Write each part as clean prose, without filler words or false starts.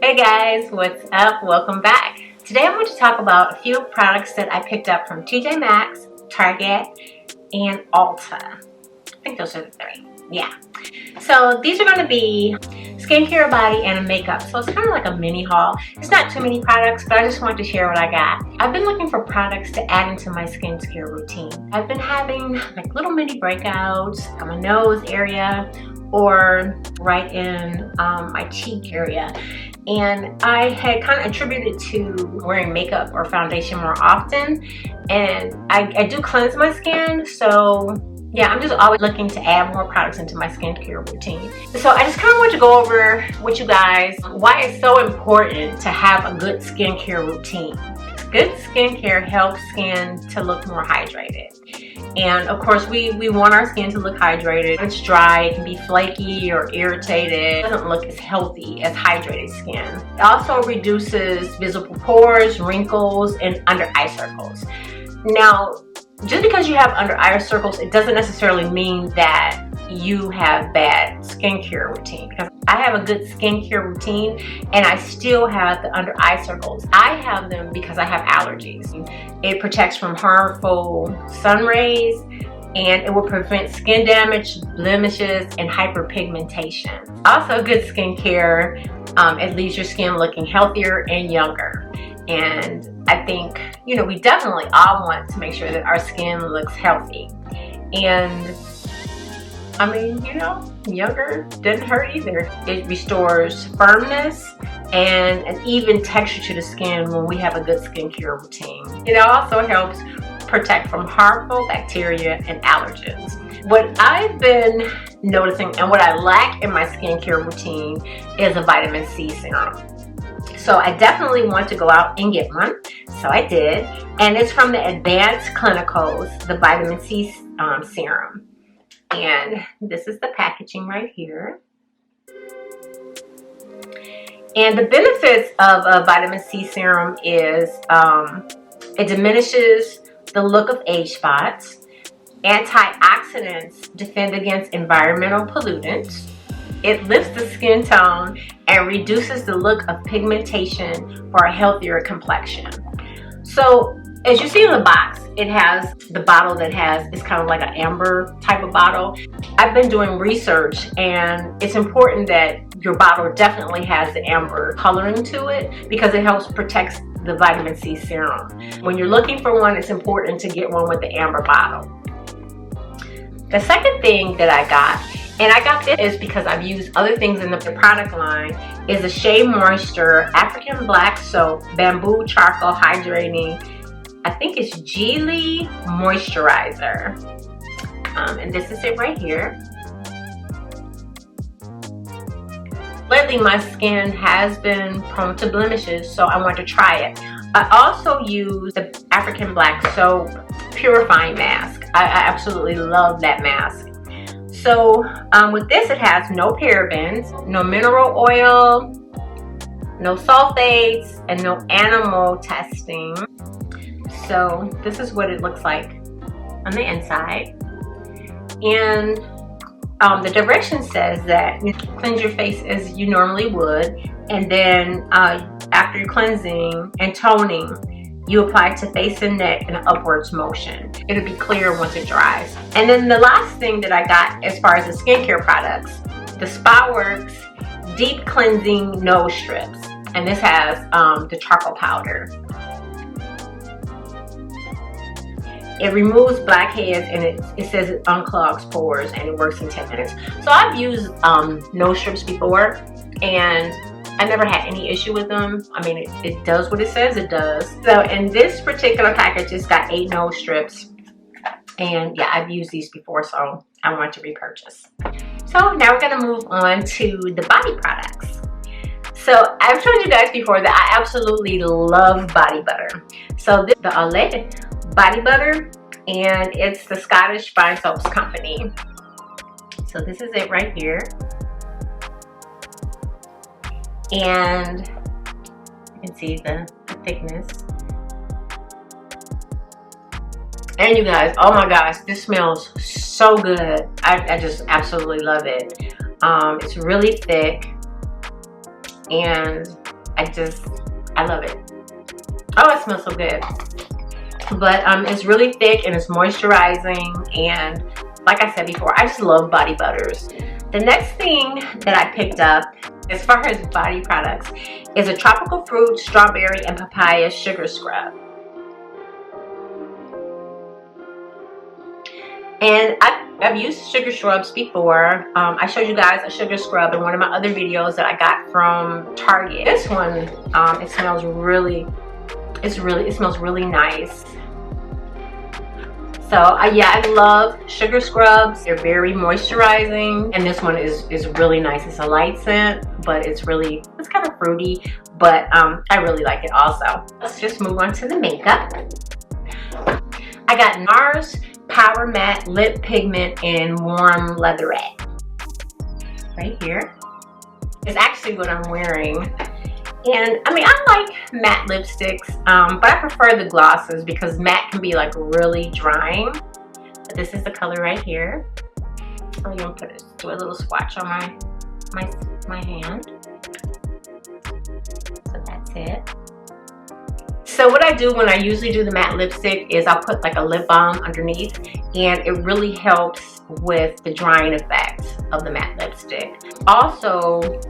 Hey guys, what's up? Welcome back. Today I'm going to talk about a few products that I picked up from TJ Maxx, Target, and Ulta. I think those are the three. Yeah. So these are going to be skincare, body, and a makeup. So it's kind of like a mini haul. It's not too many products, but I just wanted to share what I got. I've been looking for products to add into my skincare routine. I've been having like little mini breakouts on my nose area or right in my cheek area. And I had kind of attributed to wearing makeup or foundation more often. And I do cleanse my skin, so yeah, I'm just always looking to add more products into my skincare routine. So I just kind of want to go over with you guys why it's so important to have a good skincare routine. Good skincare helps skin to look more hydrated. And of course, we want our skin to look hydrated. When it's dry, it can be flaky or irritated. It doesn't look as healthy as hydrated skin. It also reduces visible pores, wrinkles, and under eye circles. Now, just because you have under eye circles, it doesn't necessarily mean that you have bad skincare routine. Because I have a good skincare routine and I still have the under eye circles. I have them because I have allergies. It protects from harmful sun rays and it will prevent skin damage, blemishes, and hyperpigmentation. Also, good skincare, it leaves your skin looking healthier and younger. And I think, you know, we definitely all want to make sure that our skin looks healthy. And I mean, you know, younger doesn't hurt either. It restores firmness and an even texture to the skin when we have a good skincare routine. It also helps protect from harmful bacteria and allergens. What I've been noticing and what I lack in my skincare routine is a vitamin C serum. So I definitely want to go out and get one. So I did. And it's from the Advanced Clinicals, the vitamin C serum. And this is the packaging right here. And the benefits of a vitamin C serum is it diminishes the look of age spots. Antioxidants defend against environmental pollutants. It lifts the skin tone and reduces the look of pigmentation for a healthier complexion. So as you see in the box, it has the bottle that is kind of like an amber type of bottle. I've been doing research and it's important that your bottle definitely has the amber coloring to it because it helps protect the vitamin C serum. When you're looking for one, it's important to get one with the amber bottle. The second thing that I got, and I got this is because I've used other things in the product line, is a Shea Moisture African Black Soap Bamboo Charcoal Hydrating, I think it's Gelee Moisturizer. And this is it right here. Lately my skin has been prone to blemishes, so I want to try it. I also use the African Black Soap Purifying Mask. I absolutely love that mask. So with this, it has no parabens, no mineral oil, no sulfates, and no animal testing. So this is what it looks like on the inside. And the direction says that you cleanse your face as you normally would, and then after your cleansing and toning, you apply to face and neck in an upwards motion. It'll be clear once it dries. And then the last thing that I got as far as the skincare products, the SpaWorks Deep Cleansing Nose Strips. And this has the charcoal powder. It removes blackheads and it says it unclogs pores and it works in 10 minutes. So I've used nose strips before and I never had any issue with them. I mean, it does what it says it does. So in this particular package, it's got 8 nose strips. And yeah, I've used these before, so I want to repurchase. So now we're gonna move on to the body products. So I've shown you guys before that I absolutely love body butter. So this is the Lait body butter, and it's the Scottish Fine Soaps Company. So this is it right here. And you can see the thickness. And you guys, oh my gosh, this smells so good. I just absolutely love it. It's really thick and I love it. Oh, it smells so good. But it's really thick and it's moisturizing, and like I said before, I just love body butters. The next thing that I picked up as far as body products is a tropical fruit, strawberry, and papaya sugar scrub. And I've used sugar scrubs before. I showed you guys a sugar scrub in one of my other videos that I got from Target. This one, it smells really, it smells really nice. So yeah, I love sugar scrubs. They're very moisturizing, and this one is really nice. It's a light scent, but it's kind of fruity, but I really like it also. Let's just move on to the makeup. I got NARS Powermatte Lip Pigment in Warm Leatherette. Right here. It's actually what I'm wearing. And I mean, I like matte lipsticks, but I prefer the glosses because matte can be like really drying. But this is the color right here. I'm gonna do a little swatch on my hand. So that's it. So what I do when I usually do the matte lipstick is I'll put like a lip balm underneath, and it really helps with the drying effect of the matte lipstick. Also,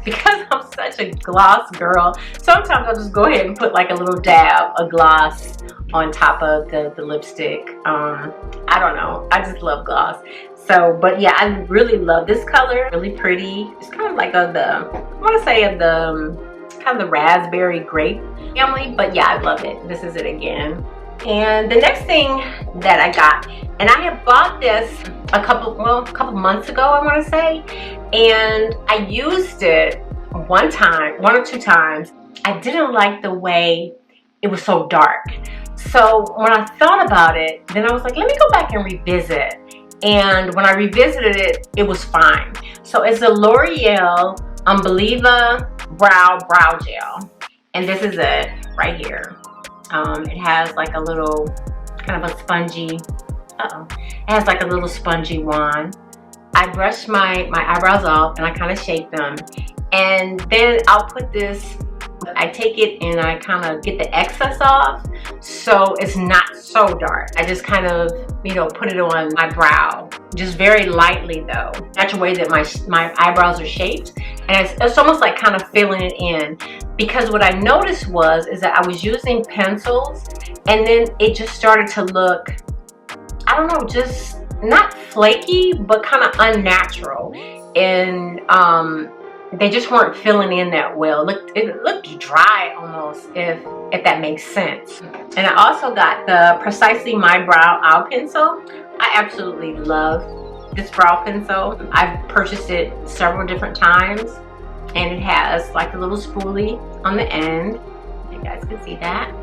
because I'm such a gloss girl, sometimes I'll just go ahead and put like a little dab of gloss on top of the lipstick. I don't know, I just love gloss. So, but yeah, I really love this color. Really pretty. It's kind of like I want to say of the kind of the raspberry grape family, but yeah, I love it. This is it again. And the next thing that I got, and I have bought this a couple months ago, I want to say, and I used it one or two times. I didn't like the way it was so dark. So when I thought about it, then I was like, let me go back and revisit. And when I revisited it, it was fine. So it's the L'Oreal Unbelieva brow gel, and this is it right here. It has like a little kind of a spongy, it has like a little spongy wand. I brush my eyebrows off and I kind of shape them, and then I'll put this, I take it and I kind of get the excess off so it's not so dark. I just kind of, you know, put it on my brow, just very lightly though. That's the way that my eyebrows are shaped, and it's almost like kind of filling it in. Because what I noticed is that I was using pencils, and then it just started to look, I don't know, just not flaky, but kind of unnatural. And they just weren't filling in that well. It looked dry almost, if that makes sense. And I also got the Precisely My Brow Eye Pencil. I absolutely love this brow pencil. I've purchased it several different times, and it has like a little spoolie on the end. You guys can see that.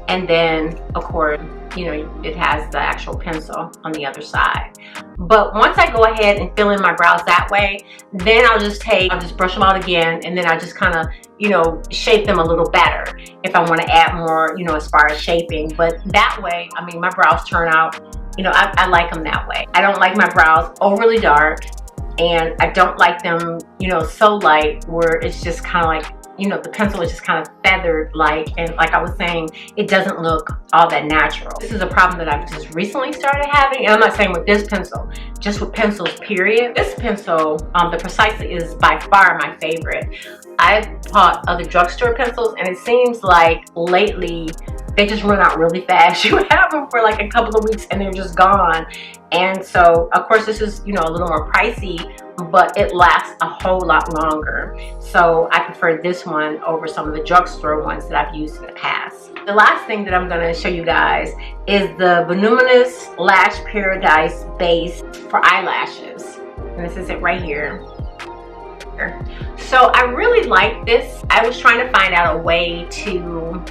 And then, of course, you know, it has the actual pencil on the other side. But once I go ahead and fill in my brows that way, then I'll just brush them out again, and then I just kind of, you know, shape them a little better if I want to add more, you know, as far as shaping. But that way, I mean, my brows turn out, you know, I like them that way. I don't like my brows overly dark, and I don't like them, you know, so light where it's just kind of like, you know, the pencil is just kind of feathered like, and like I was saying, it doesn't look all that natural. This is a problem that I've just recently started having, and I'm not saying with this pencil, just with pencils period. This pencil, the Precisely, is by far my favorite. I've bought other drugstore pencils, and it seems like lately they just run out really fast. You have them for like a couple of weeks and they're just gone. And so, of course, this is, you know, a little more pricey, but it lasts a whole lot longer. So I prefer this one over some of the drugstore ones that I've used in the past. The last thing that I'm going to show you guys is the Voluminous Lash Paradise Base for eyelashes. And this is it right here. So I really like this. I was trying to find out a way to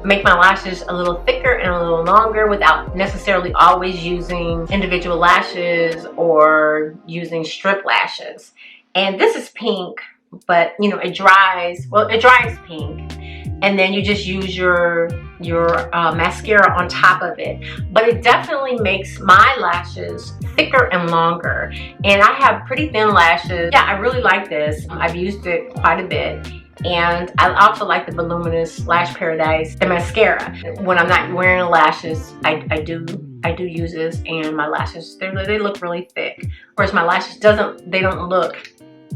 make my lashes a little thicker and a little longer without necessarily always using individual lashes or using strip lashes. And this is pink, but you know, it dries, well, it dries pink. and then you just use your mascara on top of it. But it definitely makes my lashes thicker and longer, and I have pretty thin lashes. Yeah, I really like this. I've used it quite a bit. And I also like the Voluminous Lash Paradise, the mascara. When I'm not wearing lashes, I do use this, and my lashes, they look really thick. Whereas my lashes they don't look,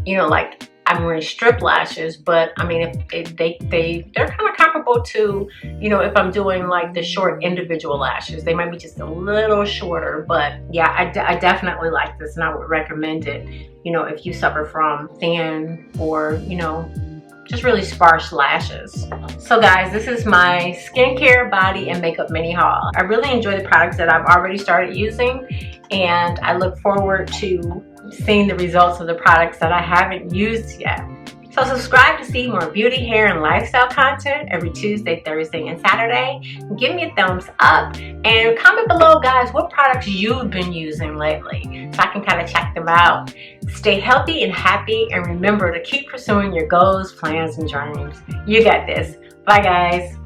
you know, like I'm wearing strip lashes. But I mean, they're kind of comparable to, you know, if I'm doing like the short individual lashes, they might be just a little shorter. But yeah, I definitely like this, and I would recommend it, you know, if you suffer from thin or, you know, just really sparse lashes. So guys, this is my skincare, body, and makeup mini haul. I really enjoy the products that I've already started using, and I look forward to seeing the results of the products that I haven't used yet. So subscribe to see more beauty, hair, and lifestyle content every Tuesday, Thursday, and Saturday. Give me a thumbs up and comment below, guys, what products you've been using lately so I can kind of check them out. Stay healthy and happy, and remember to keep pursuing your goals, plans, and dreams. You got this. Bye, guys.